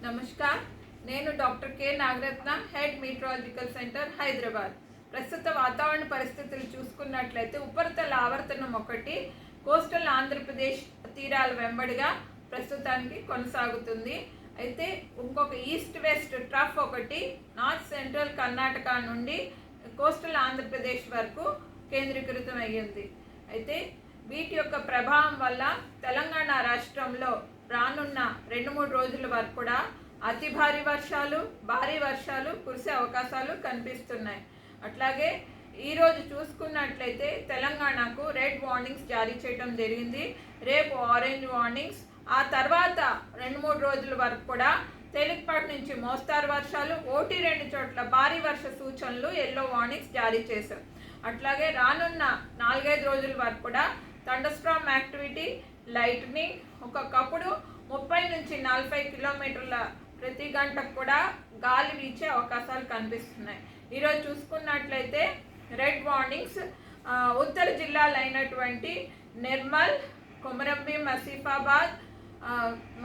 నమస్కార్, నేను doctor K Nagaratna, head meteorological centre, Hyderabad. ప్రస్తుత వాతావరణ పరిస్థితులు చూసుకున్నట్లయితే ఉపరితల ఆవర్తనం ఒకటి కోస్టల్ ఆంధ్రప్రదేశ్ తీరాల వెంబడిగా ప్రస్తుతానికి కొనసాగుతుంది. అయితే ఇంకొక ఈస్ట్ వెస్ట్ ట్రఫ్ ఒకటి నార్త్ సెంట్రల్ కర్ణాటక నుండి కోస్టల్ ఆంధ్రప్రదేశ్ వరకు కేంద్రీకృతం అయ్యింది. అయితే వీటి యొక్క ప్రభావం వల్ల తెలంగాణ రాష్ట్రంలో రానున్న 2-3 రోజుల వరకు కూడా అతి భారీ వర్షాలు కురిసే అవకాశాలు కనిపిస్తున్నాయి. అట్లాగే ఈరోజు చూసుకున్నట్లయితే తెలంగాణకు రెడ్ వార్నింగ్స్ జారీ చేయడం జరిగింది. రేపు ఆరెంజ్ వార్నింగ్స్, ఆ తర్వాత 2-3 రోజుల వరకు కూడా తేలికపాటి నుంచి మోస్తారు వర్షాలు, 1-2 చోట్ల భారీ వర్ష సూచనలు ఎల్లో వార్నింగ్స్ జారీ చేశాం. అట్లాగే రానున్న 4-5 రోజుల వరకు కూడా థండర్స్టార్మ్ యాక్టివిటీ, లైట్నింగ్, ఒక్కొక్కప్పుడు 30 నుంచి 40 కిలోమీటర్ల ప్రతి గంటకు కూడా గాలి వీచే అవకాశాలు కనిపిస్తున్నాయి. ఈరోజు చూసుకున్నట్లయితే రెడ్ వార్నింగ్స్ ఉత్తర జిల్లాలు అయినటువంటి నిర్మల్, కొమరంభీం, ఆసిఫాబాద్,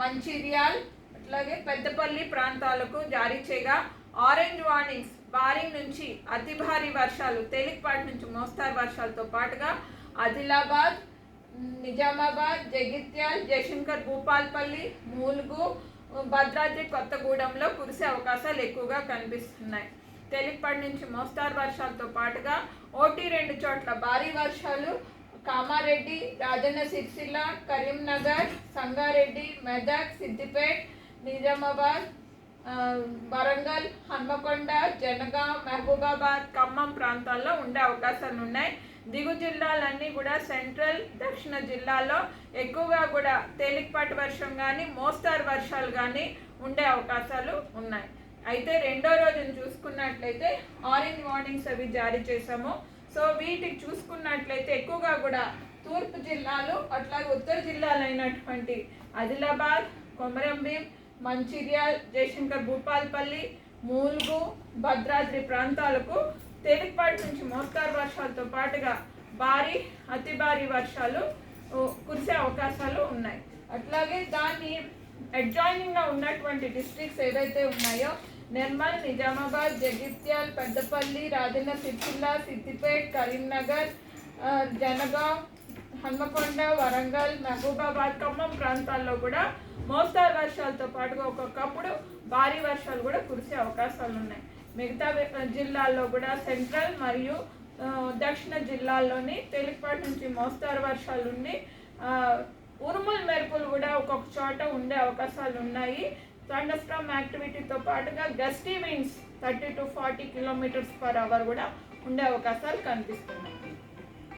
మంచిర్యాల్, అట్లాగే పెద్దపల్లి ప్రాంతాలకు జారీ చేయగా, ఆరెంజ్ వార్నింగ్స్ భారీ నుంచి అతి భారీ వర్షాలు, తేలికపాటి నుంచి మోస్తారు వర్షాలతో పాటుగా ఆదిలాబాద్, నిజామాబాద్, జగిత్యాల్, జయశంకర్ భూపాల్పల్లి, మూలుగు, భద్రాద్రి కొత్తగూడెంలో కురిసే అవకాశాలు ఎక్కువగా కనిపిస్తున్నాయి. తేలికపాటి నుంచి మోస్తారు వర్షాలతో పాటుగా 1-2 చోట్ల భారీ వర్షాలు కామారెడ్డి, రాజన్న సిరిసిల్ల, కరీంనగర్, సంగారెడ్డి, మెదక్, సిద్దిపేట్, నిజామాబాద్, వరంగల్, హన్మకొండ, జనగాం, మహబూబాబాద్, ఖమ్మం ప్రాంతాల్లో ఉండే అవకాశాలు ఉన్నాయి. దిగు జిల్లాలన్నీ కూడా సెంట్రల్, దక్షిణ జిల్లాల్లో ఎక్కువగా కూడా తేలికపాటి వర్షం కానీ మోస్తారు వర్షాలు కానీ ఉండే అవకాశాలు ఉన్నాయి. అయితే రెండో రోజున చూసుకున్నట్లయితే ఆరెంజ్ వార్నింగ్స్ అవి జారీ చేశాము. సో వీటికి చూసుకున్నట్లయితే ఎక్కువగా కూడా తూర్పు జిల్లాలు, అట్లాగే ఉత్తర జిల్లాలు అయినటువంటి ఆదిలాబాద్, కొమరంభీం, మంచిర్యాల్, జయశంకర్ భూపాల్పల్లి, మూలుగు, భద్రాద్రి ప్రాంతాలకు తేలికపాటి నుంచి మోస్తారు వర్షాలతో పాటుగా భారీ, అతి భారీ వర్షాలు కురిసే అవకాశాలు ఉన్నాయి. అట్లాగే దాన్ని అడ్జాయినింగ్గా ఉన్నటువంటి డిస్ట్రిక్ట్స్ ఏవైతే ఉన్నాయో నిర్మల్, నిజామాబాద్, జగిత్యాల్, పెద్దపల్లి, రాజన్న సిరిసిల్ల, సిద్దిపేట్, కరీంనగర్, జనగాం, హన్మకొండ, వరంగల్, మహబూబాబాద్, ఖమ్మం ప్రాంతాల్లో కూడా మోస్తారు వర్షాలతో పాటుగా ఒక్కొక్కప్పుడు భారీ వర్షాలు కూడా కురిసే అవకాశాలు ఉన్నాయి. మిగతా జిల్లాల్లో కూడా సెంట్రల్ మరియు దక్షిణ జిల్లాల్లోని తేలికపాటి నుంచి మోస్తారు వర్షాలు ఉండి ఉరుములు మెరుపులు కూడా ఒక్కొక్క చోట ఉండే అవకాశాలు ఉన్నాయి. థండర్స్టార్మ్ యాక్టివిటీతో పాటుగా gusty winds 30 to 40 kilometres per hour కూడా ఉండే అవకాశాలు కనిపిస్తున్నాయి.